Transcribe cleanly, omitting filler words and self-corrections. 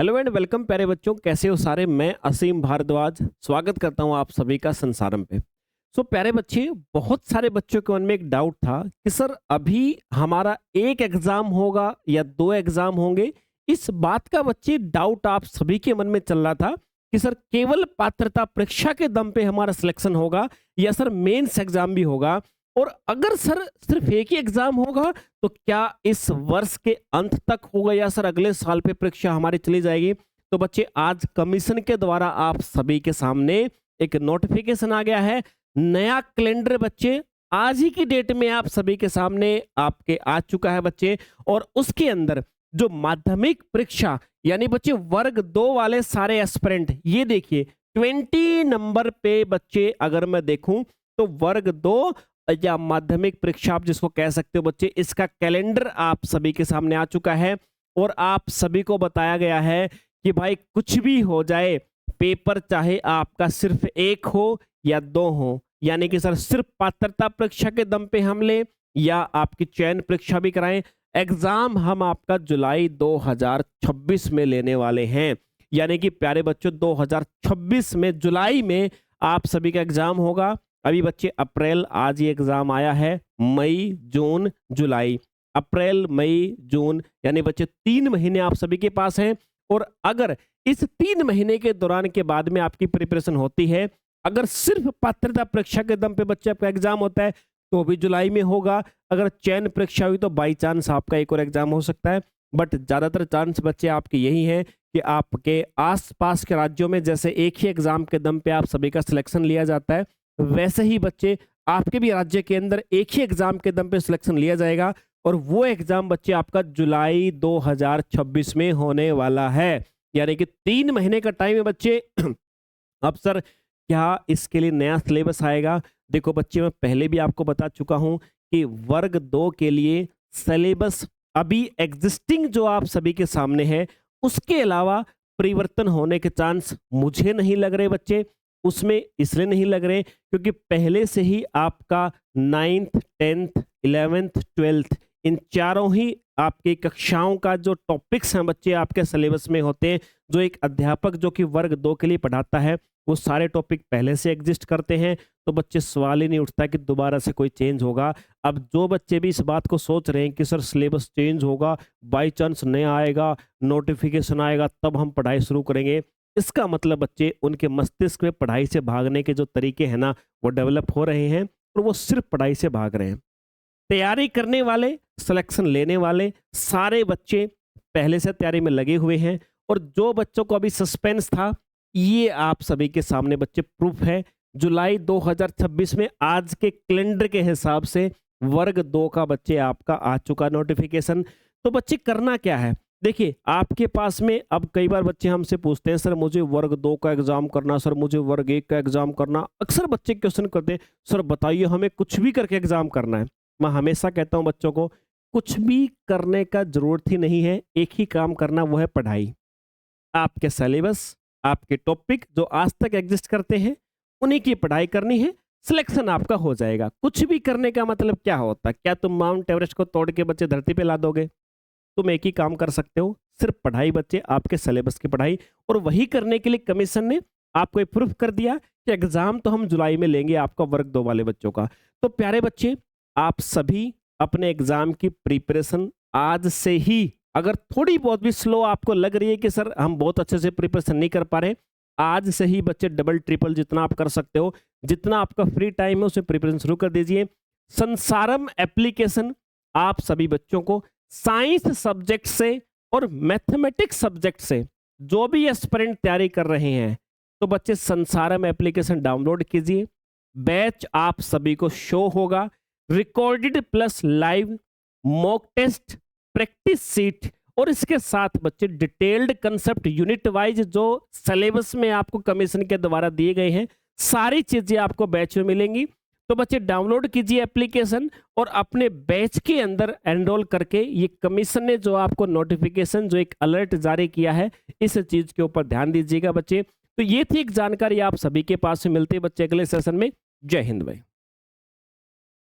Hello and welcome प्यारे बच्चों, कैसे हो सारे। मैं असीम भारद्वाज स्वागत करता हूं आप सभी का संसारम पे। प्यारे बच्चे, बहुत सारे बच्चों के मन में एक डाउट था कि सर अभी हमारा एक एग्जाम होगा या दो एग्जाम होंगे। इस बात का बच्चे डाउट आप सभी के मन में चल रहा था कि सर केवल पात्रता परीक्षा के दम पे हमारा सिलेक्शन होगा या सर मेंस एग्जाम भी होगा। और अगर सर सिर्फ एक ही एग्जाम होगा तो क्या इस वर्ष के अंत तक होगा या सर अगले साल पे परीक्षा हमारी चली जाएगी। तो बच्चे, आज कमीशन के द्वारा आप सभी के सामने एक नोटिफिकेशन आ गया है, नया कैलेंडर बच्चे आज ही की डेट में आप सभी के सामने आपके आ चुका है बच्चे। और उसके अंदर जो माध्यमिक परीक्षा यानी बच्चे वर्ग 2 वाले सारे एस्पिरेंट, ये देखिए 20 नंबर पे बच्चे अगर मैं देखूं तो वर्ग 2 या माध्यमिक परीक्षा आप जिसको कह सकते हो बच्चे, इसका कैलेंडर आप सभी के सामने आ चुका है। और आप सभी को बताया गया है कि भाई कुछ भी हो जाए, पेपर चाहे आपका सिर्फ एक हो या दो हो, यानी कि सर सिर्फ पात्रता परीक्षा के दम पे हम ले या आपकी चयन परीक्षा भी कराएं, एग्जाम हम आपका जुलाई 2026 में लेने वाले हैं। यानी कि प्यारे बच्चों, 2026 में जुलाई में आप सभी का एग्जाम होगा। अभी बच्चे अप्रैल, आज ये एग्जाम आया है, मई जून जुलाई, अप्रैल मई जून, यानी बच्चे 3 महीने आप सभी के पास हैं। और अगर इस 3 महीने के दौरान के बाद में आपकी प्रिपरेशन होती है, अगर सिर्फ पात्रता परीक्षा के दम पे बच्चे आपका एग्जाम होता है तो भी जुलाई में होगा। अगर चयन परीक्षा हुई तो बाई चांस आपका एक और एग्जाम हो सकता है, बट ज्यादातर चांस बच्चे आपके यही है कि आपके आसपास के राज्यों में जैसे एक ही एग्जाम के दम पे आप सभी का सिलेक्शन लिया जाता है, वैसे ही बच्चे आपके भी राज्य के अंदर एक ही एग्जाम के दम पे सिलेक्शन लिया जाएगा। और वो एग्जाम बच्चे आपका जुलाई 2026 में होने वाला है। यानी कि 3 महीने का टाइम है बच्चे। अब सर क्या इसके लिए नया सिलेबस आएगा? देखो बच्चे, मैं पहले भी आपको बता चुका हूं कि वर्ग 2 के लिए सिलेबस अभी एग्जिस्टिंग जो आप सभी के सामने है, उसके अलावा परिवर्तन होने के चांस मुझे नहीं लग रहे बच्चे। उसमें इसलिए नहीं लग रहे क्योंकि पहले से ही आपका 9th 10th 11th 12th इन चारों ही आपकी कक्षाओं का जो टॉपिक्स हैं बच्चे आपके सिलेबस में होते हैं। जो एक अध्यापक जो कि वर्ग 2 के लिए पढ़ाता है वो सारे टॉपिक पहले से एग्जिस्ट करते हैं। तो बच्चे सवाल ही नहीं उठता कि दोबारा से कोई चेंज होगा। अब जो बच्चे भी इस बात को सोच रहे हैं कि सर सिलेबस चेंज होगा, बाई चांस नया आएगा, नोटिफिकेशन आएगा तब हम पढ़ाई शुरू करेंगे, इसका मतलब बच्चे उनके मस्तिष्क में पढ़ाई से भागने के जो तरीके हैं ना, वो डेवलप हो रहे हैं और वो सिर्फ पढ़ाई से भाग रहे हैं। तैयारी करने वाले, सिलेक्शन लेने वाले सारे बच्चे पहले से तैयारी में लगे हुए हैं। और जो बच्चों को अभी सस्पेंस था, ये आप सभी के सामने बच्चे प्रूफ है। जुलाई 2026 में आज के कैलेंडर के हिसाब से वर्ग 2 का बच्चे आपका आ चुका नोटिफिकेशन। तो बच्चे करना क्या है, देखिए आपके पास में अब कई बार बच्चे हमसे पूछते हैं सर मुझे वर्ग 2 का एग्जाम करना, सर मुझे वर्ग 1 का एग्जाम करना। अक्सर बच्चे क्वेश्चन करते हैं सर बताइए हमें कुछ भी करके एग्जाम करना है। मैं हमेशा कहता हूं बच्चों को कुछ भी करने का जरूरत ही नहीं है, एक ही काम करना, वो है पढ़ाई। आपके सिलेबस, आपके टॉपिक जो आज तक एग्जिस्ट करते हैं उन्हीं की पढ़ाई करनी है, सिलेक्शन आपका हो जाएगा। कुछ भी करने का मतलब क्या होता है? क्या तुम माउंट एवरेस्ट को तोड़ के बच्चे धरती पे ला दोगे? तुम एक ही काम कर सकते हो, सिर्फ पढ़ाई बच्चे, आपके सिलेबस की पढ़ाई। और वही करने के लिए कमीशन ने आपको प्रूफ कर दिया कि एग्जाम तो हम जुलाई में लेंगे आपका वर्ग 2 वाले बच्चों का। तो प्यारे बच्चे, आप सभी अपने एग्जाम की प्रिपरेशन आज से ही, अगर थोड़ी बहुत भी स्लो आपको लग रही है कि सर हम बहुत अच्छे से प्रिपरेशन नहीं कर पा रहे, आज से ही बच्चे डबल ट्रिपल जितना आप कर सकते हो, जितना आपका फ्री टाइम है उसमें प्रिपरेशन शुरू कर दीजिए। संसारम एप्लीकेशन आप सभी बच्चों को साइंस सब्जेक्ट से और मैथमेटिक्स सब्जेक्ट से जो भी एस्पिरेंट तैयारी कर रहे हैं, तो बच्चे संसारम एप्लीकेशन डाउनलोड कीजिए। बैच आप सभी को शो होगा, recorded plus live mock test, practice sheet, और इसके साथ बच्चे डिटेल्ड कंसेप्ट यूनिट वाइज जो सिलेबस में आपको कमीशन के द्वारा दिए गए हैं, सारी चीजें आपको बैच में मिलेंगी। तो बच्चे डाउनलोड कीजिए एप्लीकेशन और अपने बैच के अंदर एनरोल करके, ये कमीशन ने जो आपको नोटिफिकेशन, जो एक अलर्ट जारी किया है, इस चीज के ऊपर ध्यान दीजिएगा बच्चे। तो ये थी एक जानकारी आप सभी के पास से मिलती है बच्चे अगले सेशन में। जय हिंद भाई।